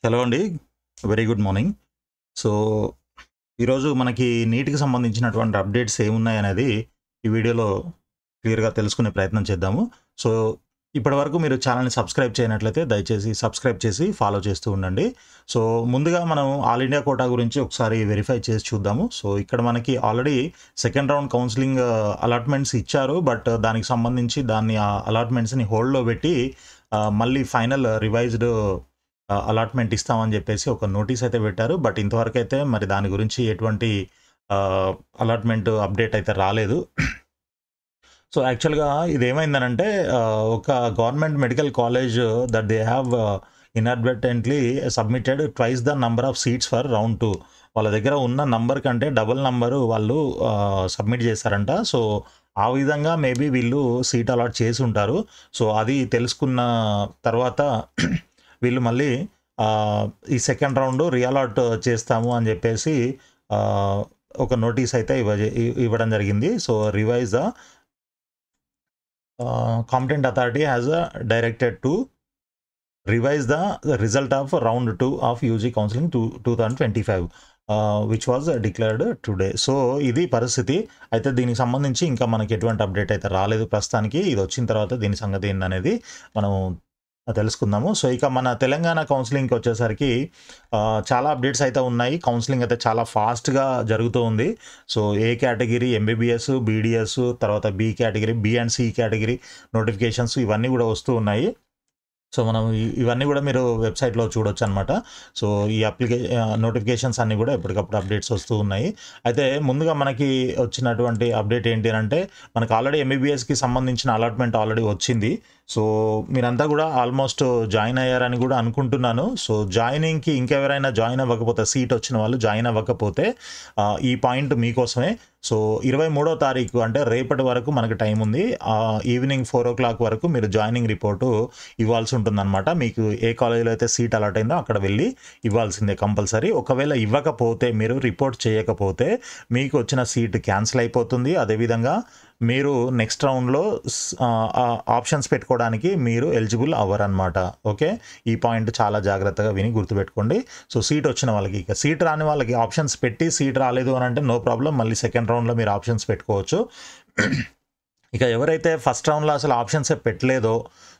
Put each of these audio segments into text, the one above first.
Hello అండి. Very good morning. So, ఈరోజు మనకి నీట్‌కి సంబంధించినటువంటి అప్డేట్స్ ఏమున్నాయనేది ఈ వీడియోలో క్లియర్‌గా తెలుసుకునే ప్రయత్నం చేద్దాము. సో, ఇప్పటివరకు మీరు ఛానెల్‌ని సబ్స్క్రైబ్ చేయనట్లయితే దయచేసి సబ్స్క్రైబ్ చేసి ఫాలో చేస్తూ ఉండండి. సో, ముందుగా మనం ఆల్ ఇండియా కోటా గురించి ఒకసారి వెరిఫై చేసి చూద్దాము. సో, ఇక్కడ మనకి already second round counselling allotments ఇచ్చారు. బట్ దానికి సంబంధించి దాన్ని అలాట్‌మెంట్స్‌ని హోల్డ్‌లో పెట్టి మళ్ళీ ఫైనల్ రివైజ్డ్ అలాట్మెంట్ ఇస్తామని చెప్పేసి ఒక నోటీస్ అయితే పెట్టారు. బట్ ఇంతవరకు అయితే మరి దాని గురించి ఎటువంటి అలాట్మెంట్ అప్డేట్ అయితే రాలేదు. సో యాక్చువల్గా ఇది ఏమైందనంటే ఒక government medical college that they have inadvertently submitted twice the number of seats for round 2. వాళ్ళ దగ్గర ఉన్న నంబర్ కంటే డబుల్ నంబరు వాళ్ళు సబ్మిట్ చేశారంట. సో ఆ విధంగా మేబీ వీళ్ళు సీట్ అలాట్ చేసి ఉంటారు. సో అది తెలుసుకున్న తర్వాత వీళ్ళు మళ్ళీ ఈ సెకండ్ రౌండ్ రీఅలాట్ చేస్తాము అని చెప్పేసి ఒక నోటీస్ అయితే ఇవ్వడం జరిగింది. So revise the competent authority has directed to revise the result of round 2 of UG counselling 2025 which was declared today. So ఇది పరిస్థితి. అయితే దీనికి సంబంధించి ఇంకా మనకి ఎటువంటి అప్డేట్ అయితే రాలేదు ప్రస్తుతానికి. ఇది వచ్చిన తర్వాత దీని సంగతి ఏందనేది మనం తెలుసుకుందాము. సో ఇక మన తెలంగాణ కౌన్సిలింగ్కి వచ్చేసరికి చాలా అప్డేట్స్ అయితే ఉన్నాయి. కౌన్సిలింగ్ అయితే చాలా ఫాస్ట్గా జరుగుతూ ఉంది. So A category MBBS, BDS, తర్వాత B category, B and C category notifications ఇవన్నీ కూడా వస్తూ ఉన్నాయి. సో మనం ఇవన్నీ కూడా మీరు వెబ్సైట్లో చూడొచ్చు అనమాట. సో ఈ నోటిఫికేషన్స్ అన్నీ కూడా ఎప్పటికప్పుడు అప్డేట్స్ వస్తూ ఉన్నాయి. అయితే ముందుగా మనకి వచ్చినటువంటి అప్డేట్ ఏంటి అంటే మనకు ఆల్రెడీ ఎంబీబీఎస్కి సంబంధించిన అలాట్మెంట్ ఆల్రెడీ వచ్చింది. సో మీరంతా కూడా ఆల్మోస్ట్ జాయిన్ అయ్యారని కూడా అనుకుంటున్నాను. సో జాయినింగ్కి ఇంకెవరైనా జాయిన్ అవ్వకపోతే, సీట్ వచ్చిన వాళ్ళు జాయిన్ అవ్వకపోతే ఈ పాయింట్ మీకోసమే. సో 23వ తారీఖు అంటే రేపటి వరకు మనకు టైం ఉంది. ఈవినింగ్ 4 o'clock వరకు మీరు జాయినింగ్ రిపోర్టు ఇవ్వాల్సి ఉంటుందన్నమాట. మీకు ఏ కాలేజీలో అయితే సీట్ అలాట్ అయిందో అక్కడ వెళ్ళి ఇవ్వాల్సిందే కంపల్సరీ. ఒకవేళ ఇవ్వకపోతే, మీరు రిపోర్ట్ చేయకపోతే మీకు వచ్చిన సీట్ క్యాన్సిల్ అయిపోతుంది. అదేవిధంగా మీరు నెక్స్ట్ రౌండ్లో ఆప్షన్స్ పెట్టుకోవడానికి మీరు ఎలిజిబుల్ అవ్వరనమాట. ఓకే, ఈ పాయింట్ చాలా జాగ్రత్తగా విని గుర్తుపెట్టుకోండి. సో సీట్ వచ్చిన వాళ్ళకి, ఇక సీట్ రాని వాళ్ళకి ఆప్షన్స్ పెట్టి సీట్ రాలేదు అని అంటే నో ప్రాబ్లం, మళ్ళీ సెకండ్ రౌండ్లో మీరు ఆప్షన్స్ పెట్టుకోవచ్చు. ఇక ఎవరైతే ఫస్ట్ రౌండ్లో అసలు ఆప్షన్సే పెట్టలేదో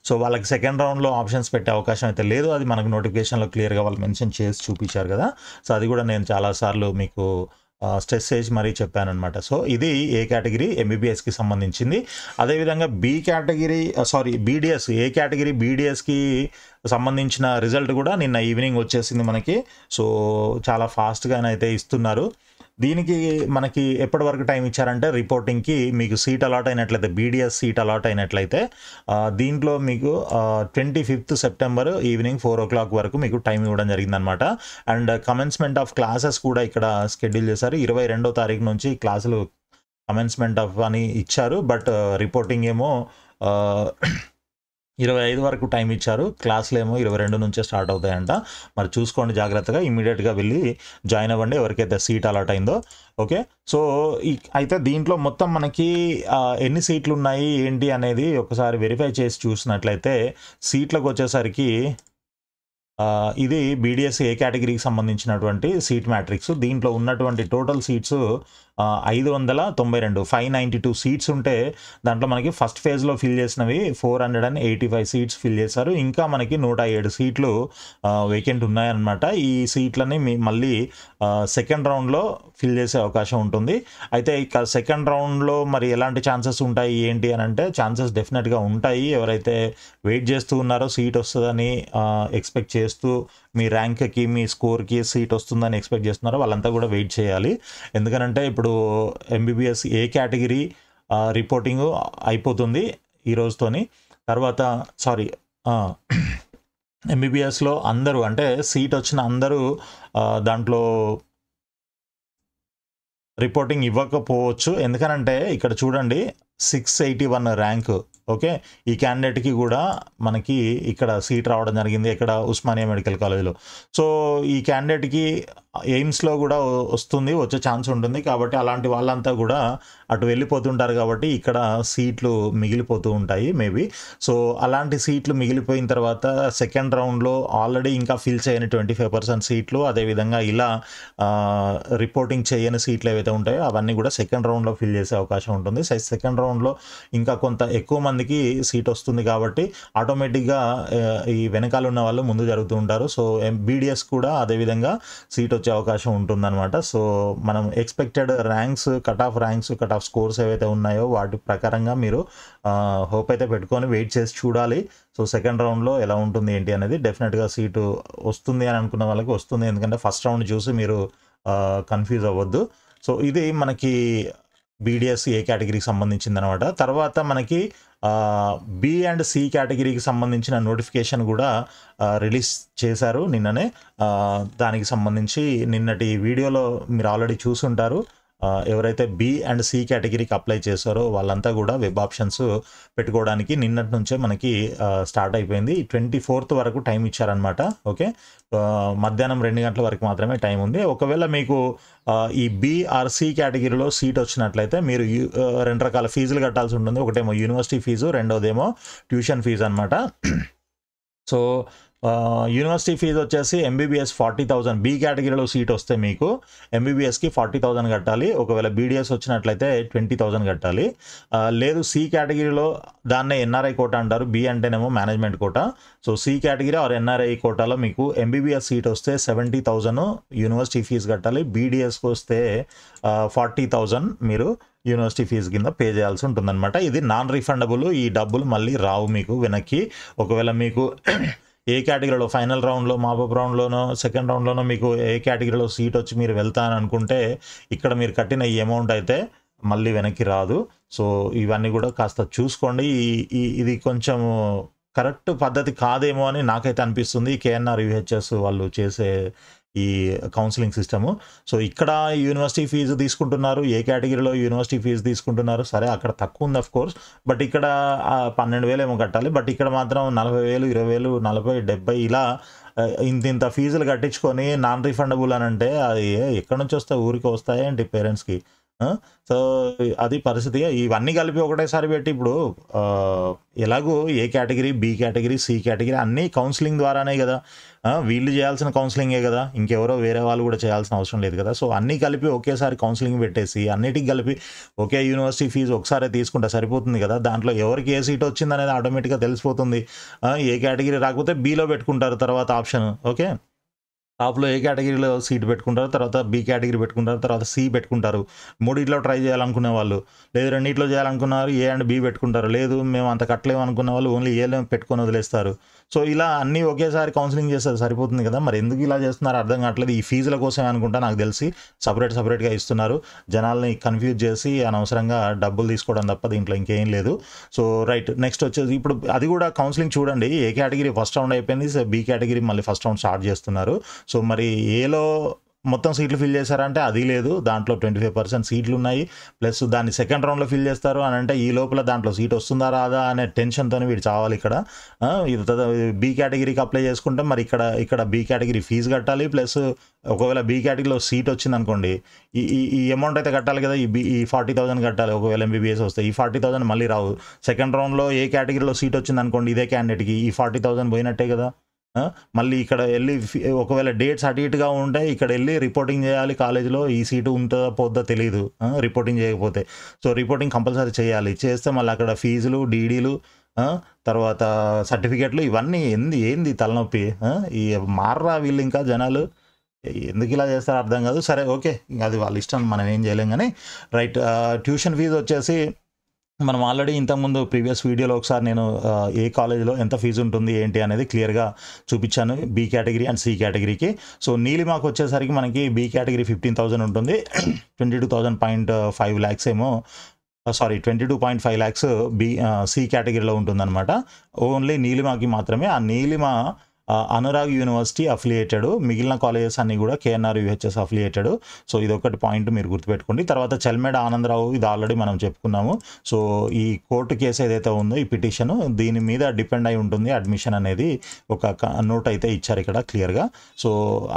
సో వాళ్ళకి సెకండ్ రౌండ్లో ఆప్షన్స్ పెట్టే అవకాశం అయితే లేదు. అది మనకు నోటిఫికేషన్లో క్లియర్గా వాళ్ళు మెన్షన్ చేసి చూపించారు కదా. సో అది కూడా నేను చాలాసార్లు మీకు స్ట్రెస్ చేసి మరీ చెప్పానమాట. సో ఇది ఏ కేటగిరీ ఎంబీబీఎస్కి సంబంధించింది. అదేవిధంగా బి కేటగిరీ బీడీఎస్, ఏ కేటగిరీ బీడీఎస్కి సంబంధించిన రిజల్ట్ కూడా నిన్న ఈవినింగ్ వచ్చేసింది మనకి. సో చాలా ఫాస్ట్గానైతే ఇస్తున్నారు. దీనికి మనకి ఎప్పటి వరకు టైం ఇచ్చారంటే రిపోర్టింగ్కి మీకు సీట్ అలాట్ అయినట్లయితే, బీడీఎస్ సీట్ అలాట్ అయినట్లయితే దీంట్లో మీకు 25th September ఈవినింగ్ 4 o'clock వరకు మీకు టైం ఇవ్వడం జరిగిందనమాట. అండ్ కమెన్స్మెంట్ ఆఫ్ క్లాసెస్ కూడా ఇక్కడ షెడ్యూల్ చేశారు. 22వ తారీఖు నుంచి క్లాసులు కమెన్స్మెంట్ ఆఫ్ అని ఇచ్చారు. బట్ రిపోర్టింగ్ ఏమో 25 వరకు టైం ఇచ్చారు. క్లాసులు ఏమో 22 నుంచే స్టార్ట్ అవుతాయంట. మరి చూసుకోండి జాగ్రత్తగా, ఇమీడియట్గా వెళ్ళి జాయిన్ అవ్వండి ఎవరికైతే సీట్ అలాట్ అయిందో. ఓకే, సో అయితే దీంట్లో మొత్తం మనకి ఎన్ని సీట్లు ఉన్నాయి ఏంటి అనేది ఒకసారి వెరిఫై చేసి చూసినట్లయితే సీట్లకు వచ్చేసరికి ఇది బీడీఎస్ ఏ కేటగిరీకి సంబంధించినటువంటి సీట్ మ్యాట్రిక్స్. దీంట్లో ఉన్నటువంటి టోటల్ సీట్స్ 592 సీట్స్ ఉంటే దాంట్లో మనకి ఫస్ట్ ఫేజ్లో ఫిల్ చేసినవి 485 సీట్స్ ఫిల్ చేశారు. ఇంకా మనకి 107 సీట్లు వేకెంట్ ఉన్నాయన్నమాట. ఈ సీట్లని మళ్ళీ సెకండ్ రౌండ్లో ఫిల్ చేసే అవకాశం ఉంటుంది. అయితే ఇక సెకండ్ రౌండ్లో మరి ఎలాంటి ఛాన్సెస్ ఉంటాయి ఏంటి అని అంటే ఛాన్సెస్ డెఫినెట్గా ఉంటాయి. ఎవరైతే వెయిట్ చేస్తూ ఉన్నారో సీట్ వస్తుందని ఎక్స్పెక్ట్ చేస్తూ, మీ ర్యాంక్కి మీ స్కోర్కి సీట్ వస్తుందని ఎక్స్పెక్ట్ చేస్తున్నారో వాళ్ళంతా కూడా వెయిట్ చేయాలి. ఎందుకనంటే ఇప్పుడు ఎంబీబీఎస్ ఏ కేటగిరీ రిపోర్టింగ్ అయిపోతుంది ఈ రోజుతోని. తర్వాత ఎంబీబీఎస్లో అందరూ అంటే సీట్ వచ్చిన అందరూ దాంట్లో రిపోర్టింగ్ ఇవ్వకపోవచ్చు. ఎందుకనంటే ఇక్కడ చూడండి 681 ర్యాంకు. ఓకే, ఈ క్యాండిడేట్కి కూడా మనకి ఇక్కడ సీట్ రావడం జరిగింది, ఇక్కడ ఉస్మానియా మెడికల్ కాలేజ్లో. సో ఈ క్యాండిడేట్కి ఎయిమ్స్లో కూడా వస్తుంది, వచ్చే ఛాన్స్ ఉంటుంది. కాబట్టి అలాంటి వాళ్ళంతా కూడా అటు వెళ్ళిపోతుంటారు కాబట్టి ఇక్కడ సీట్లు మిగిలిపోతూ ఉంటాయి మేబీ. సో అలాంటి సీట్లు మిగిలిపోయిన తర్వాత సెకండ్ రౌండ్లో ఆల్రెడీ ఇంకా ఫిల్ చేయని 25% సీట్లు, అదేవిధంగా ఇలా రిపోర్టింగ్ చేయని సీట్లు ఏవైతే ఉంటాయో అవన్నీ కూడా సెకండ్ రౌండ్లో ఫిల్ చేసే అవకాశం ఉంటుంది. సెకండ్ రౌండ్లో ఇంకా కొంత ఎక్కువ మందికి సీట్ వస్తుంది కాబట్టి ఆటోమేటిక్గా ఈ వెనకాల ఉన్న వాళ్ళు ముందు జరుగుతూ ఉంటారు. సో బీడిఎస్ కూడా అదేవిధంగా సీట్ వచ్చే అవకాశం ఉంటుందన్నమాట. సో మనం expected ranks, cut off ranks, cut off scores ఏవైతే ఉన్నాయో వాటి ప్రకారంగా మీరు హోప్ అయితే పెట్టుకొని వెయిట్ చేసి చూడాలి. సో సెకండ్ రౌండ్లో ఎలా ఉంటుంది ఏంటి అనేది. డెఫినెట్గా సీటు వస్తుంది అని అనుకున్న వాళ్ళకి వస్తుంది, ఎందుకంటే ఫస్ట్ రౌండ్ చూసి మీరు కన్ఫ్యూజ్ అవ్వద్దు. సో ఇది మనకి బీడిఎస్ ఏ కేటగిరీకి సంబంధించింది అనమాట. తర్వాత మనకి బి అండ్ సి కేటగిరీకి సంబంధించిన నోటిఫికేషన్ కూడా రిలీజ్ చేశారు నిన్ననే. దానికి సంబంధించి నిన్నటి వీడియోలో మీరు ఆల్రెడీ చూసుంటారు. ఎవరైతే బి అండ్ సి కేటగిరీకి అప్లై చేశారో వాళ్ళంతా కూడా వెబ్ ఆప్షన్స్ పెట్టుకోవడానికి నిన్నటి నుంచే మనకి స్టార్ట్ అయిపోయింది. 24th వరకు టైం ఇచ్చారనమాట. ఓకే, మధ్యాహ్నం 2 గంటల వరకు మాత్రమే టైం ఉంది. ఒకవేళ మీకు ఈ బి ఆర్ సి కేటగిరీలో సీట్ వచ్చినట్లయితే మీరు 2 రకాల ఫీజులు కట్టాల్సి ఉంటుంది. ఒకటేమో యూనివర్సిటీ ఫీజు, రెండోదేమో ట్యూషన్ ఫీజు అనమాట. సో యూనివర్సిటీ ఫీజు వచ్చేసి ఎంబీబీఎస్ 40,000. బి కేటగిరీలో సీట్ వస్తే మీకు ఎంబీబీఎస్కి 40,000 కట్టాలి. ఒకవేళ బీడిఎస్ వచ్చినట్లయితే 20,000 కట్టాలి. లేదు సి కేటగిరీలో దాన్నే ఎన్ఆర్ఐ కోటా అంటారు. బి అంటేనేమో management quota. So C category or NRI కోటాలో మీకు ఎంబీబీఎస్ సీట్ వస్తే 70,000 యూనివర్సిటీ ఫీజు కట్టాలి. బీడిఎస్కి వస్తే 40,000 మీరు యూనివర్సిటీ ఫీజు కింద పే చేయాల్సి ఉంటుందన్నమాట. ఇది నాన్ రిఫండబుల్. ఈ డబ్బులు మళ్ళీ రావు మీకు వెనక్కి. ఒకవేళ మీకు ఏ కేటగిరీలో ఫైనల్ రౌండ్లో, మాపప్ రౌండ్లోనో, సెకండ్ రౌండ్లోనో మీకు ఏ కేటగిరీలో సీట్ వచ్చి మీరు వెళ్తాననుకుంటే ఇక్కడ మీరు కట్టిన ఈ అమౌంట్ అయితే మళ్ళీ వెనక్కి రాదు. సో ఇవన్నీ కూడా కాస్త చూసుకోండి. ఇది కొంచెం కరెక్ట్ పద్ధతి కాదేమో అని నాకైతే అనిపిస్తుంది. కేఎన్ఆర్ యూహెచ్ఎస్ వాళ్ళు చేసే ఈ కౌన్సిలింగ్ సిస్టము. సో ఇక్కడ యూనివర్సిటీ ఫీజు తీసుకుంటున్నారు, ఏ కేటగిరీలో యూనివర్సిటీ ఫీజు తీసుకుంటున్నారు. సరే అక్కడ తక్కువ ఉంది అఫ్ కోర్స్, బట్ ఇక్కడ 12,000 ఏమో కట్టాలి. బట్ ఇక్కడ మాత్రం 40,000, 20,000, 40, 70 ఇలా ఇంత ఫీజులు కట్టించుకొని నాన్ రిఫండబుల్ అని అంటే అది ఎక్కడి నుంచి వస్తాయి? ఊరికి వస్తాయేంటి పేరెంట్స్కి? సో అది పరిస్థితి. ఇవన్నీ కలిపి ఒకటేసారి పెట్టి ఇప్పుడు ఎలాగో A category, B category, C category అన్నీ కౌన్సిలింగ్ ద్వారానే కదా. వీళ్ళు చేయాల్సిన కౌన్సిలింగే కదా, ఇంకెవరో వేరే వాళ్ళు కూడా చేయాల్సిన అవసరం లేదు కదా. సో అన్నీ కలిపి ఒకేసారి కౌన్సిలింగ్ పెట్టేసి అన్నిటికి కలిపి ఒకే యూనివర్సిటీ ఫీజు ఒకసారి తీసుకుంటే సరిపోతుంది కదా. దాంట్లో ఎవరికి ఏ సీట్ వచ్చింది అనేది ఆటోమేటిక్గా తెలిసిపోతుంది. ఏ కేటగిరీ రాకపోతే బిలో పెట్టుకుంటారు తర్వాత ఆప్షన్. ఓకే, టాప్లో ఏ కేటగిరీలో సీట్ పెట్టుకుంటారు, తర్వాత బి కేటగిరీ పెట్టుకుంటారు, తర్వాత సి పెట్టుకుంటారు. మూడిట్లో ట్రై చేయాలనుకునే వాళ్ళు, లేదు రెండిట్లో చేయాలనుకున్నారు ఏ అండ్ బి పెట్టుకుంటారు. లేదు మేము అంత కట్టలేము అనుకునే వాళ్ళు ఓన్లీ ఏలో పెట్టుకొని వదిలేస్తారు. సో ఇలా అన్నీ ఒకేసారి కౌన్సిలింగ్ చేస్తే సరిపోతుంది కదా. మరి ఎందుకు ఇలా చేస్తున్నారు అర్థం కావట్లేదు. ఈ ఫీజుల కోసమే అనుకుంటా నాకు తెలిసి సపరేట్గా ఇస్తున్నారు. జనాల్ని కన్ఫ్యూజ్ చేసి అనవసరంగా డబ్బులు తీసుకోవడం తప్ప దీంట్లో ఇంకేం లేదు. సో రైట్, నెక్స్ట్ వచ్చేసి ఇప్పుడు అది కూడా కౌన్సిలింగ్ చూడండి. ఏ కేటగిరీ ఫస్ట్ రౌండ్ అయిపోయింది, బి కేటగిరీ మళ్ళీ ఫస్ట్ రౌండ్ స్టార్ట్ చేస్తున్నారు. సో మరి ఏలో మొత్తం సీట్లు ఫిల్ చేశారంటే అది లేదు. దాంట్లో 25% సీట్లు ఉన్నాయి. ప్లస్ దాన్ని సెకండ్ రౌండ్లో ఫిల్ చేస్తారు అని అంటే ఈ లోపల దాంట్లో సీట్ వస్తుందా రాదా అనే టెన్షన్తో వీడు చావాలి ఇక్కడ. బి కేటగిరీకి అప్లై చేసుకుంటే మరి ఇక్కడ బి కేటగిరీ ఫీజు కట్టాలి. ప్లస్ ఒకవేళ బి కేటగిరీలో సీట్ వచ్చింది అనుకోండి, ఈ అమౌంట్ అయితే కట్టాలి కదా. ఈ 40,000 కట్టాలి. ఒకవేళ ఎంబీబీఎస్ వస్తే ఈ 40,000 మళ్ళీ రావు. సెకండ్ రౌండ్లో ఏ కేటగిరీలో సీట్ వచ్చింది అనుకోండి ఇదే క్యాండిడేట్కి, ఈ 40,000 పోయినట్టే కదా. మళ్ళీ ఇక్కడ వెళ్ళి ఒకవేళ డేట్స్ అటు ఇటుగా ఉంటే ఇక్కడ వెళ్ళి రిపోర్టింగ్ చేయాలి కాలేజీలో. ఈ సీటు ఉంటుందా పోద్దా తెలియదు రిపోర్టింగ్ చేయకపోతే. సో రిపోర్టింగ్ కంపల్సరీ చేయాలి. చేస్తే మళ్ళీ అక్కడ ఫీజులు, డీడీలు, తర్వాత సర్టిఫికెట్లు ఇవన్నీ ఏంది తలనొప్పి. ఈ మార్రా వీళ్ళు ఇంకా జనాలు ఎందుకు ఇలా చేస్తారో అర్థం కాదు. సరే ఓకే, అది వాళ్ళ ఇష్టం, మనం ఏం చేయలేం. కానీ రైట్, ట్యూషన్ ఫీజు వచ్చేసి మనం ఆల్రెడీ ఇంతకుముందు ప్రీవియస్ వీడియోలో ఒకసారి నేను ఏ కాలేజీలో ఎంత ఫీజు ఉంటుంది ఏంటి అనేది క్లియర్గా చూపించాను బి కేటగిరీ అండ్ సి కేటగిరీకి. సో నీలిమాకు వచ్చేసరికి మనకి బి కేటగిరీ 15,000 ఉంటుంది. 22.5 lakhs ఏమో 22.5 lakhs సి కేటగిరీలో ఉంటుందన్నమాట. ఓన్లీ నీలిమాకి మాత్రమే. ఆ నీలిమ అనురాగ్ యూనివర్సిటీ అఫిలియేటెడ్, మిగిలిన కాలేజెస్ అన్నీ కూడా కేఎన్ఆర్ యూహెచ్ఎస్ అఫిలియేటెడ్. సో ఇదొకటి పాయింట్ మీరు గుర్తుపెట్టుకోండి. తర్వాత చల్మేడ ఆనందరావు, ఇది ఆల్రెడీ మనం చెప్పుకున్నాము. సో ఈ కోర్టు కేసు ఏదైతే ఉందో ఈ పిటిషన్, దీని మీద డిపెండ్ అయి ఉంటుంది అడ్మిషన్ అనేది. ఒక నోట్ అయితే ఇచ్చారు ఇక్కడ క్లియర్గా. సో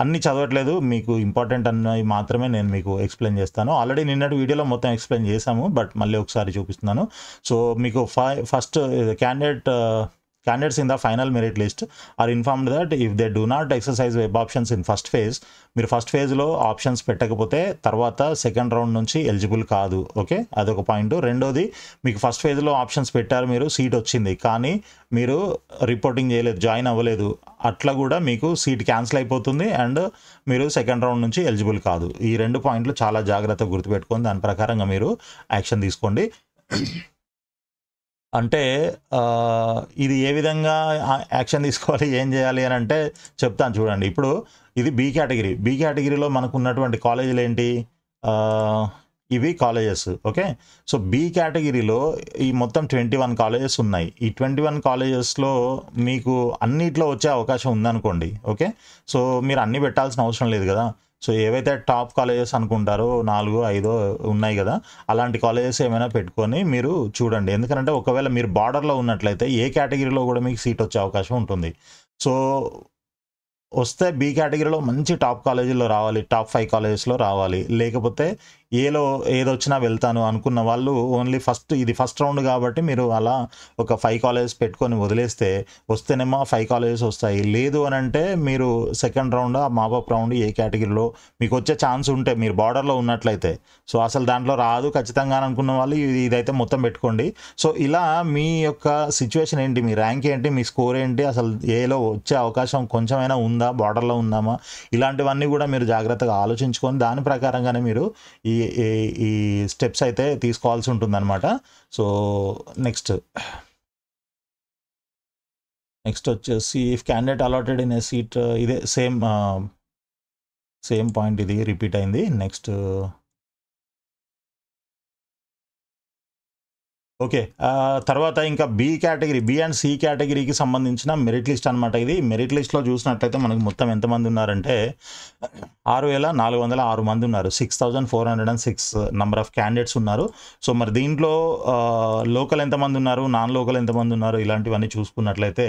అన్నీ చదవట్లేదు, మీకు ఇంపార్టెంట్ అన్నవి మాత్రమే నేను మీకు ఎక్స్ప్లెయిన్ చేస్తాను. ఆల్రెడీ నిన్నటి వీడియోలో మొత్తం ఎక్స్ప్లెయిన్ చేశాము, బట్ మళ్ళీ ఒకసారి చూపిస్తున్నాను. సో మీకు first candidates in the final merit list are informed that if they do not exercise web options in first phase, మీరు ఫస్ట్ ఫేజ్లో ఆప్షన్స్ పెట్టకపోతే తర్వాత సెకండ్ రౌండ్ నుంచి ఎలిజిబుల్ కాదు. ఓకే, అదొక పాయింట్. రెండోది, మీకు ఫస్ట్ ఫేజ్లో ఆప్షన్స్ పెట్టారు, మీరు సీట్ వచ్చింది కానీ మీరు రిపోర్టింగ్ చేయలేదు, జాయిన్ అవ్వలేదు, అట్లా కూడా మీకు సీట్ క్యాన్సిల్ అయిపోతుంది అండ్ మీరు సెకండ్ రౌండ్ నుంచి ఎలిజిబుల్ కాదు. ఈ 2 పాయింట్లు చాలా జాగ్రత్తగా గుర్తుపెట్టుకొని దాని ప్రకారంగా మీరు యాక్షన్ తీసుకోండి. అంటే ఇది ఏ విధంగా యాక్షన్ తీసుకోవాలి, ఏం చేయాలి అని అంటే చెప్తాను చూడండి. ఇప్పుడు ఇది బి కేటగిరీలో మనకు ఉన్నటువంటి కాలేజీలు ఏంటి, ఇవి కాలేజెస్. ఓకే, సో బి కేటగిరీలో ఈ మొత్తం 21 కాలేజెస్ ఉన్నాయి. ఈ 21 కాలేజెస్లో మీకు అన్నిట్లో వచ్చే అవకాశం ఉందనుకోండి. ఓకే, సో మీరు అన్నీ పెట్టాల్సిన అవసరం లేదు కదా. సో ఏవైతే టాప్ కాలేజెస్ అనుకుంటారో 4-5 ఉన్నాయి కదా, అలాంటి కాలేజెస్ ఏమైనా పెట్టుకొని మీరు చూడండి. ఎందుకంటే ఒకవేళ మీరు బార్డర్లో ఉన్నట్లయితే ఏ కేటగిరీలో కూడా మీకు సీట్ వచ్చే అవకాశం ఉంటుంది. సో వస్తే బి కేటగిరీలో మంచి టాప్ కాలేజీలో రావాలి, టాప్ 5 కాలేజెస్లో రావాలి. లేకపోతే ఏలో ఏదొచ్చినా వెళ్తాను అనుకున్న వాళ్ళు ఓన్లీ ఇది ఫస్ట్ రౌండ్ కాబట్టి మీరు అలా ఒక 5 కాలేజెస్ పెట్టుకొని వదిలేస్తే వస్తేనేమో 5 కాలేజెస్ వస్తాయి. లేదు అని అంటే మీరు సెకండ్ రౌండ్, మాపప్ రౌండ్ ఏ కేటగిరీలో మీకు వచ్చే ఛాన్స్ ఉంటే మీరు బార్డర్లో ఉన్నట్లయితే, సో అసలు దాంట్లో రాదు ఖచ్చితంగా అనుకున్న వాళ్ళు ఇదైతే మొత్తం పెట్టుకోండి. సో ఇలా మీ యొక్క సిచ్యువేషన్ ఏంటి, మీ ర్యాంక్ ఏంటి, మీ స్కోర్ ఏంటి, అసలు ఏలో వచ్చే అవకాశం కొంచెమైనా ఉందా, బార్డర్లో ఉందామా, ఇలాంటివన్నీ కూడా మీరు జాగ్రత్తగా ఆలోచించుకొని దాని ప్రకారంగానే మీరు ఈ స్టెప్స్ అయితే తీసుకోవాల్సి ఉంటుందన్నమాట. సో నెక్స్ట్ వచ్చేసి if candidate allotted in a seat, ఇదే సేమ్ పాయింట్, ఇది రిపీట్ అయింది. నెక్స్ట్ ఓకే, తర్వాత ఇంకా బి అండ్ సి కేటగిరీకి సంబంధించిన మెరిట్ లిస్ట్ అనమాట. ఇది మెరిట్ లిస్ట్లో చూసినట్లయితే మనకు మొత్తం ఎంతమంది ఉన్నారంటే 6,406 మంది ఉన్నారు. 6,406 నెంబర్ ఆఫ్ క్యాండిడేట్స్ ఉన్నారు. సో మరి దీంట్లో లోకల్ ఎంతమంది ఉన్నారు, నాన్ లోకల్ ఎంతమంది ఉన్నారు, ఇలాంటివన్నీ చూసుకున్నట్లయితే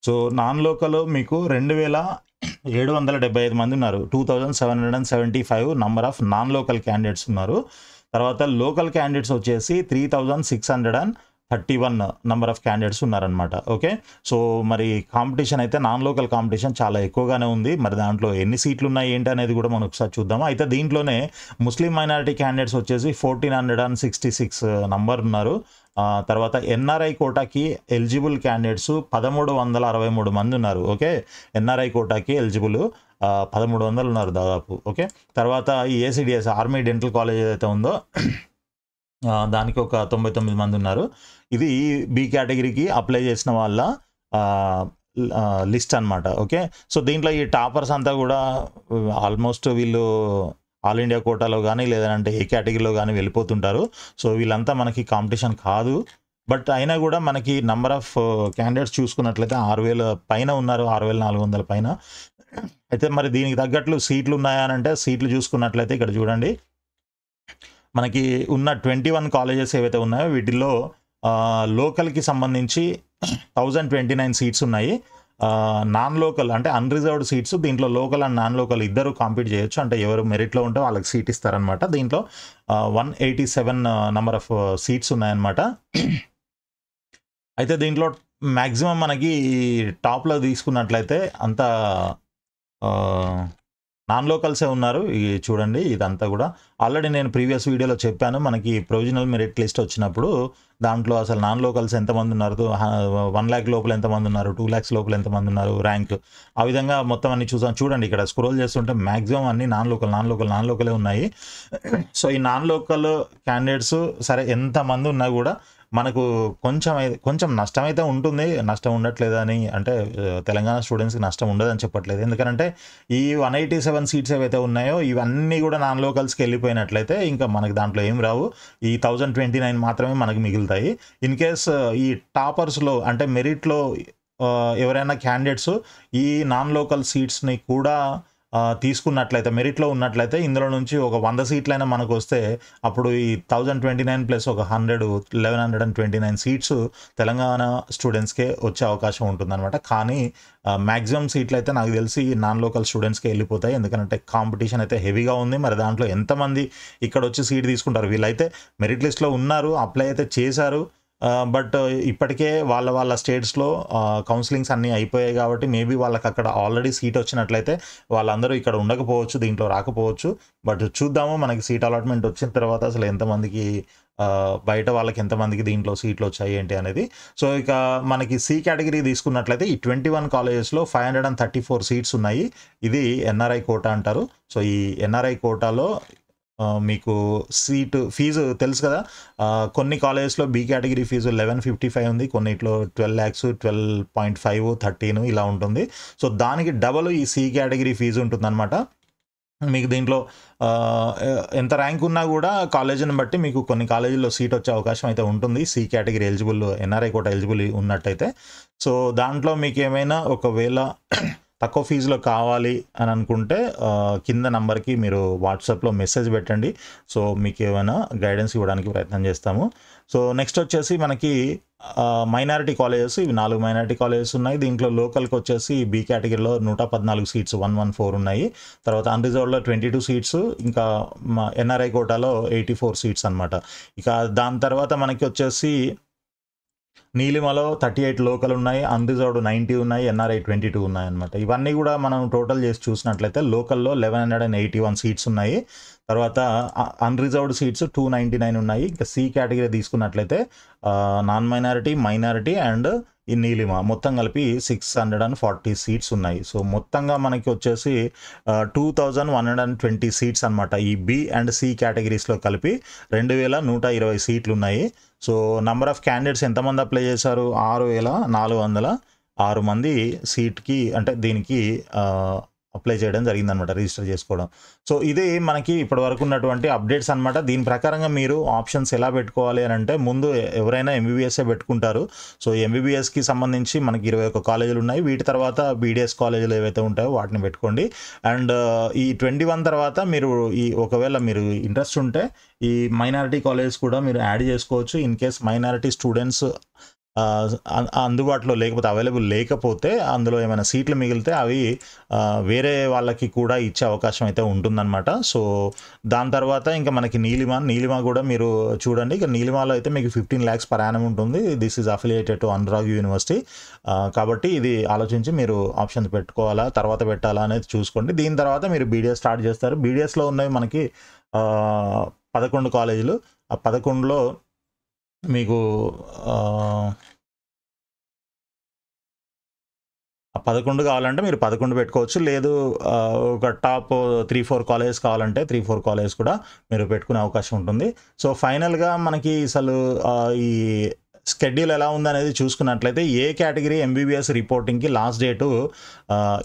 సో నాన్ లోకల్ మీకు 2,775 మంది ఉన్నారు. 2,775 number of non local candidates ఉన్నారు. తర్వాత లోకల్ క్యాండిడేట్స్ వచ్చేసి 3,631 నెంబర్ ఆఫ్ క్యాండిడేట్స్ ఉన్నారనమాట. ఓకే, సో మరి కాంపిటీషన్ అయితే నాన్ లోకల్ కాంపిటీషన్ చాలా ఎక్కువగానే ఉంది. మరి దాంట్లో ఎన్ని సీట్లు ఉన్నాయి ఏంటి అనేది కూడా మనం ఒకసారి చూద్దాము. అయితే దీంట్లోనే ముస్లిం మైనారిటీ క్యాండిడేట్స్ వచ్చేసి 1,466 నంబర్ ఉన్నారు. తర్వాత ఎన్ఆర్ఐ కోటాకి ఎలిజిబుల్ క్యాండిడేట్స్ 1,363 మంది ఉన్నారు. ఓకే, ఎన్ఆర్ఐ కోటాకి ఎలిజిబుల్ 1,300 ఉన్నారు దాదాపు. ఓకే, తర్వాత ఈ ఏసీడిఎస్ ఆర్మీ డెంటల్ కాలేజ్ ఏదైతే ఉందో దానికి ఒక 99 మంది ఉన్నారు. ఇది బి కేటగిరీకి అప్లై చేసిన వాళ్ళ లిస్ట్ అనమాట. ఓకే, సో దీంట్లో ఈ టాపర్స్ అంతా కూడా ఆల్మోస్ట్ వీళ్ళు ఆల్ ఇండియా కోటాలో కానీ లేదంటే ఏ కేటగిరీలో కానీ వెళ్ళిపోతుంటారు. సో వీళ్ళంతా మనకి కాంపిటీషన్ కాదు. బట్ అయినా కూడా మనకి నెంబర్ ఆఫ్ క్యాండిడేట్స్ చూసుకున్నట్లయితే 6,000 పైన ఉన్నారు, 6,400 పైన. అయితే మరి దీనికి తగ్గట్లు సీట్లు ఉన్నాయా అని అంటే సీట్లు చూసుకున్నట్లయితే ఇక్కడ చూడండి, మనకి ఉన్న 21 కాలేజెస్ ఏవైతే ఉన్నాయో వీటిల్లో లోకల్కి సంబంధించి 1,029 సీట్స్ ఉన్నాయి. నాన్ లోకల్ అంటే అన్రిజర్వ్డ్ సీట్స్, దీంట్లో లోకల్ అండ్ నాన్ లోకల్ ఇద్దరు కాంపీట్ చేయొచ్చు. అంటే ఎవరు మెరిట్లో ఉంటే వాళ్ళకి సీట్ ఇస్తారనమాట. దీంట్లో 187 నెంబర్ ఆఫ్ సీట్స్ ఉన్నాయన్నమాట. అయితే దీంట్లో మ్యాక్సిమం మనకి టాప్లో తీసుకున్నట్లయితే అంతా నాన్ లోకల్సే ఉన్నారు. చూడండి ఇదంతా కూడా ఆల్రెడీ నేను ప్రీవియస్ వీడియోలో చెప్పాను. మనకి ప్రొవిజనల్ మెరిట్ లిస్ట్ వచ్చినప్పుడు దాంట్లో అసలు నాన్ లోకల్స్ ఎంతమంది ఉన్నారు, 1 lakh లోపల ఎంతమంది ఉన్నారు, 2 lakhs లోపల ఎంతమంది ఉన్నారు, ర్యాంక్, ఆ విధంగా మొత్తం అన్ని చూసాం. చూడండి ఇక్కడ స్క్రోల్ చేస్తుంటే మ్యాక్సిమం అన్ని నాన్ లోకలే ఉన్నాయి. సో ఈ నాన్ లోకల్ క్యాండిడేట్స్ సరే ఎంతమంది ఉన్నా కూడా మనకు కొంచెం నష్టం అయితే ఉంటుంది. నష్టం ఉండట్లేదని అంటే తెలంగాణ స్టూడెంట్స్కి నష్టం ఉండదని చెప్పట్లేదు. ఎందుకంటే ఈ 187 సీట్స్ ఏవైతే ఉన్నాయో ఇవన్నీ కూడా నాన్ లోకల్స్కి వెళ్ళిపోయినట్లయితే ఇంకా మనకి దాంట్లో ఏం రావు. ఈ 1,029 మాత్రమే మనకి మిగులుతాయి. ఇన్ కేస్ ఈ టాపర్స్లో అంటే మెరిట్లో ఎవరైనా క్యాండిడేట్స్ ఈ నాన్ లోకల్ సీట్స్ని కూడా తీసుకున్నట్లయితే, మెరిట్లో ఉన్నట్లయితే ఇందులో నుంచి ఒక 100 సీట్లైనా మనకు వస్తే అప్పుడు ఈ 1029 ప్లస్ ఒక 1129 సీట్స్ తెలంగాణ స్టూడెంట్స్కే వచ్చే అవకాశం ఉంటుందన్నమాట. కానీ మ్యాక్సిమం సీట్లు అయితే నాకు తెలిసి నాన్ లోకల్ స్టూడెంట్స్కే వెళ్ళిపోతాయి. ఎందుకంటే కాంపిటీషన్ అయితే హెవీగా ఉంది. మరి దాంట్లో ఎంతమంది ఇక్కడ వచ్చి సీట్ తీసుకుంటారు? వీళ్ళైతే మెరిట్ లిస్ట్లో ఉన్నారు, అప్లై అయితే చేశారు, బట్ ఇప్పటికే వాళ్ళ స్టేట్స్లో కౌన్సిలింగ్స్ అన్నీ అయిపోయాయి కాబట్టి మేబీ వాళ్ళకి అక్కడ ఆల్రెడీ సీట్ వచ్చినట్లయితే వాళ్ళందరూ ఇక్కడ ఉండకపోవచ్చు, దీంట్లో రాకపోవచ్చు. బట్ చూద్దాము మనకి సీట్ అలాట్మెంట్ వచ్చిన తర్వాత అసలు ఎంతమందికి బయట వాళ్ళకి ఎంతమందికి దీంట్లో సీట్లు వచ్చాయి ఏంటి అనేది. సో ఇక మనకి సి కేటగిరీ తీసుకున్నట్లయితే ఈ 21 కాలేజెస్లో 534 సీట్స్ ఉన్నాయి. ఇది ఎన్ఆర్ఐ కోటా అంటారు. సో ఈ ఎన్ఆర్ఐ కోటాలో మీకు సీటు ఫీజు తెలుసు కదా, కొన్ని కాలేజెస్లో బి కేటగిరీ ఫీజు 1155 ఉంది, కొన్నిట్లో 12 lakhs, 12.5, 13 ఇలా ఉంటుంది. సో దానికి డబల్ ఈ సి కేటగిరీ ఫీజు ఉంటుందన్నమాట. మీకు దీంట్లో ఎంత ర్యాంక్ ఉన్నా కూడా కాలేజీని బట్టి మీకు కొన్ని కాలేజీల్లో సీట్ వచ్చే అవకాశం అయితే ఉంటుంది, C category eligible, NRI quota eligible ఉన్నట్టయితే. సో దాంట్లో మీకు ఏమైనా ఒకవేళ తక్కువ ఫీజులో కావాలి అని అనుకుంటే కింద నంబర్కి మీరు వాట్సాప్లో మెసేజ్ పెట్టండి. సో మీకు ఏమైనా గైడెన్స్ ఇవ్వడానికి ప్రయత్నం చేస్తాము. సో నెక్స్ట్ వచ్చేసి మనకి మైనారిటీ కాలేజెస్, ఇవి 4 మైనారిటీ కాలేజెస్ ఉన్నాయి. దీంట్లో లోకల్కి వచ్చేసి బి కేటగిరీలో 114 సీట్స్ 114 ఉన్నాయి. తర్వాత అన్రిజర్వ్డ్లో 22 సీట్స్, ఇంకా ఎన్ఆర్ఐ కోటాలో 84 సీట్స్ అనమాట. ఇక దాని తర్వాత మనకి వచ్చేసి నీలిమలో 38 లోకల్ ఉన్నాయి, అన్రిజర్వ్డ్ 90 ఉన్నాయి, ఎన్ఆర్ఐ 22 ఉన్నాయి అనమాట. ఇవన్నీ కూడా మనం టోటల్ చేసి చూసినట్లయితే లోకల్లో 1181 సీట్స్ ఉన్నాయి. తర్వాత అన్రిజర్వ్డ్ సీట్స్ 299 ఉన్నాయి. ఇంకా సి కేటగిరీ తీసుకున్నట్లయితే నాన్ మైనారిటీ అండ్ ఈ నీలిమ మొత్తం కలిపి 640 సీట్స్ ఉన్నాయి. సో మొత్తంగా మనకి వచ్చేసి 2120 సీట్స్ అనమాట. ఈ బి అండ్ సి కేటగిరీస్లో కలిపి 2120 సీట్లు ఉన్నాయి. సో నంబర్ ఆఫ్ క్యాండిడేట్స్ ఎంతమంది అప్లై చేశారు? 6406 మంది సీట్కి, అంటే దీనికి అప్లై చేయడం జరిగిందనమాట, రిజిస్టర్ చేసుకోవడం. సో ఇది మనకి ఇప్పటి వరకు ఉన్నటువంటి అప్డేట్స్ అనమాట. దీని ప్రకారంగా మీరు ఆప్షన్స్ ఎలా పెట్టుకోవాలి అని అంటే, ముందు ఎవరైనా ఎంబీబీఎస్ఏ పెట్టుకుంటారు. సో ఎంబీబీఎస్కి సంబంధించి మనకి 21 కాలేజీలు ఉన్నాయి. వీటి తర్వాత బీడీఎస్ కాలేజీలు ఏవైతే ఉంటాయో వాటిని పెట్టుకోండి. అండ్ ఈ 21 తర్వాత మీరు ఒకవేళ మీరు ఇంట్రెస్ట్ ఉంటే ఈ మైనారిటీ కాలేజెస్ కూడా మీరు యాడ్ చేసుకోవచ్చు. ఇన్ కేస్ మైనారిటీ స్టూడెంట్స్ అందుబాటులో లేకపోతే, అవైలబుల్ లేకపోతే, అందులో ఏమైనా సీట్లు మిగిలితే అవి వేరే వాళ్ళకి కూడా ఇచ్చే అవకాశం అయితే ఉంటుందన్నమాట. సో దాని తర్వాత ఇంకా మనకి నీలిమ కూడా మీరు చూడండి. ఇక నీలిమాలో అయితే మీకు 15 lakhs per annum ఉంటుంది. This is affiliated to Anurag university. కాబట్టి ఇది ఆలోచించి మీరు ఆప్షన్స్ పెట్టుకోవాలా, తర్వాత పెట్టాలా అనేది చూసుకోండి. దీని తర్వాత మీరు బీడీఎస్ స్టార్ట్ చేస్తారు. బీడీఎస్లో ఉన్నవి మనకి 11 కాలేజీలు. ఆ 11లో మీకు 11 కావాలంటే మీరు 11 పెట్టుకోవచ్చు. లేదు ఒక టాప్ 3-4 కాలేజెస్ కావాలంటే 3-4 కాలేజెస్ కూడా మీరు పెట్టుకునే అవకాశం ఉంటుంది. సో ఫైనల్గా మనకి అసలు ఈ షెడ్యూల్ ఎలా ఉందనేది చూసుకున్నట్లయితే, ఏ కేటగిరీ ఎంబీబీఎస్ రిపోర్టింగ్కి లాస్ట్ డేటు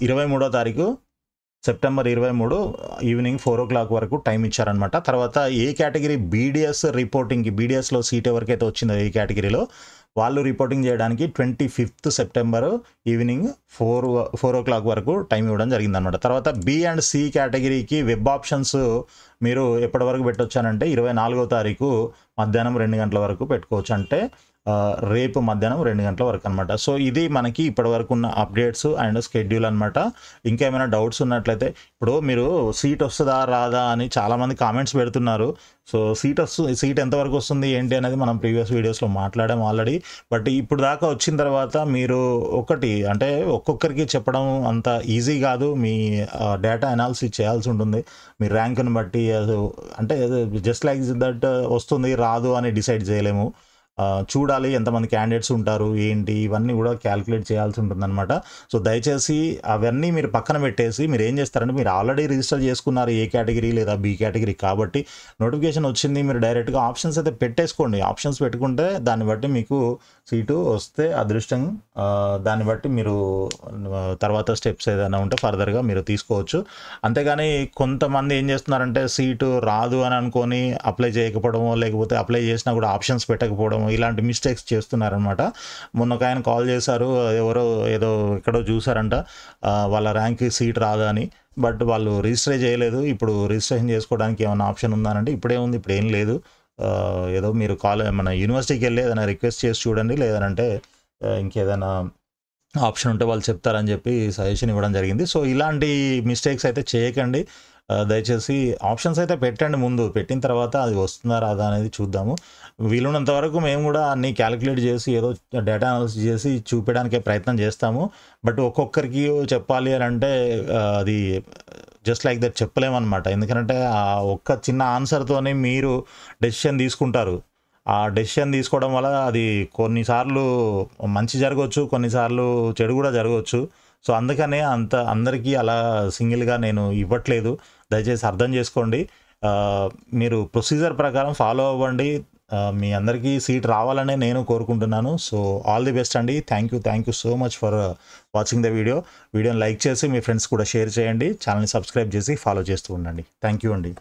23వ తారీఖు సెప్టెంబర్ 23 ఈవినింగ్ 4 o'clock వరకు టైం ఇచ్చారనమాట. తర్వాత ఏ కేటగిరీ బీడీఎస్ రిపోర్టింగ్కి, బీడీఎస్లో సీట్ ఎవరికైతే వచ్చిందో ఏ కేటగిరీలో వాళ్ళు రిపోర్టింగ్ చేయడానికి 25th సెప్టెంబర్ ఈవినింగ్ 4 o'clock వరకు టైం ఇవ్వడం జరిగిందనమాట. తర్వాత బి అండ్ సి కేటగిరీకి వెబ్ ఆప్షన్స్ మీరు ఎప్పటి వరకు పెట్టొచ్చానంటే 24వ తారీఖు మధ్యాహ్నం 2 గంటల వరకు పెట్టుకోవచ్చు. అంటే రేపు మధ్యాహ్నం 2 గంటల వరకు అనమాట. సో ఇది మనకి ఇప్పటి వరకు ఉన్న అప్డేట్స్ అండ్ షెడ్యూల్ అనమాట. ఇంకేమైనా డౌట్స్ ఉన్నట్లయితే, ఇప్పుడు మీరు సీట్ వస్తుందా రాదా అని చాలామంది కామెంట్స్ పెడుతున్నారు. సో సీట్ ఎంతవరకు వస్తుంది ఏంటి అనేది మనం ప్రీవియస్ వీడియోస్లో మాట్లాడాము ఆల్రెడీ. బట్ ఇప్పుడు దాకా వచ్చిన తర్వాత మీరు ఒకటి అంటే ఒక్కొక్కరికి చెప్పడం అంత ఈజీ కాదు. మీ డేటా అనాలిసిస్ చేయాల్సి ఉంటుంది. మీ ర్యాంక్ని బట్టి అంటే జస్ట్ లైక్ దట్ వస్తుంది రాదు అని డిసైడ్ చేయలేము. చూడాలి ఎంతమంది క్యాండిడేట్స్ ఉంటారు ఏంటి, ఇవన్నీ కూడా క్యాలిక్యులేట్ చేయాల్సి ఉంటుందన్నమాట. సో దయచేసి అవన్నీ మీరు పక్కన పెట్టేసి మీరు ఏం చేస్తారంటే, మీరు ఆల్రెడీ రిజిస్టర్ చేసుకున్నారు ఏ కేటగిరీ లేదా బి కేటగిరీ కాబట్టి నోటిఫికేషన్ వచ్చింది, మీరు డైరెక్ట్గా ఆప్షన్స్ అయితే పెట్టేసుకోండి. ఆప్షన్స్ పెట్టుకుంటే దాన్ని బట్టి మీకు సీటు వస్తే అదృష్టం, దాన్ని బట్టి మీరు తర్వాత స్టెప్స్ ఏదైనా ఉంటే ఫర్దర్గా మీరు తీసుకోవచ్చు. అంతేగాని కొంతమంది ఏం చేస్తున్నారంటే, సీటు రాదు అని అనుకొని అప్లై చేయకపోవడమో, లేకపోతే అప్లై చేసినా కూడా ఆప్షన్స్ పెట్టకపోవడమో ఇలాంటి మిస్టేక్స్ చేస్తున్నారనమాట. మొన్న ఒక ఆయన కాల్ చేశారు, ఎవరో ఏదో ఎక్కడో చూసారంట వాళ్ళ ర్యాంక్కి సీట్ రాదా అని. బట్ వాళ్ళు రిజిస్టర్ చేయలేదు. ఇప్పుడు రిజిస్ట్రేషన్ చేసుకోవడానికి ఏమైనా ఆప్షన్ ఉందా అంటే ఇప్పుడేముంది, ఇప్పుడు ఏం లేదు. ఏదో మీరు మన యూనివర్సిటీకి వెళ్ళి ఏదైనా రిక్వెస్ట్ చేసి చూడండి, లేదంటే ఇంకేదైనా ఆప్షన్ ఉంటే వాళ్ళు చెప్తారని చెప్పి సజెషన్ ఇవ్వడం జరిగింది. సో ఇలాంటి మిస్టేక్స్ అయితే చేయకండి. దయచేసి ఆప్షన్స్ అయితే పెట్టండి, ముందు పెట్టిన తర్వాత అది వస్తుందా రాదా అనేది చూద్దాము. వీలున్నంత వరకు మేము కూడా అన్నీ క్యాలిక్యులేట్ చేసి ఏదో డేటా అనాలిసిస్ చేసి చూపించడానికే ప్రయత్నం చేస్తాము. బట్ ఒక్కొక్కరికి చెప్పాలి అని అంటే అది జస్ట్ లైక్ దట్ చెప్పలేమన్నమాట. ఎందుకంటే ఆ ఒక్క చిన్న ఆన్సర్తోనే మీరు డెసిషన్ తీసుకుంటారు. ఆ డెసిషన్ తీసుకోవడం వల్ల అది కొన్నిసార్లు మంచి జరగవచ్చు, కొన్నిసార్లు చెడు కూడా జరగవచ్చు. సో అందుకనే అందరికీ అలా సింగిల్గా నేను ఇవ్వట్లేదు. దయచేసి అర్థం చేసుకోండి. మీరు ప్రొసీజర్ ప్రకారం ఫాలో అవ్వండి. మీ అందరికీ సీట్ రావాలనే నేను కోరుకుంటున్నాను. సో ఆల్ ది బెస్ట్ అండి. Thank you so much for watching the వీడియోని లైక్ చేసి మీ ఫ్రెండ్స్ కూడా షేర్ చేయండి. ఛానల్ని సబ్స్క్రైబ్ చేసి ఫాలో చేస్తూ ఉండండి. థ్యాంక్ యూ అండి.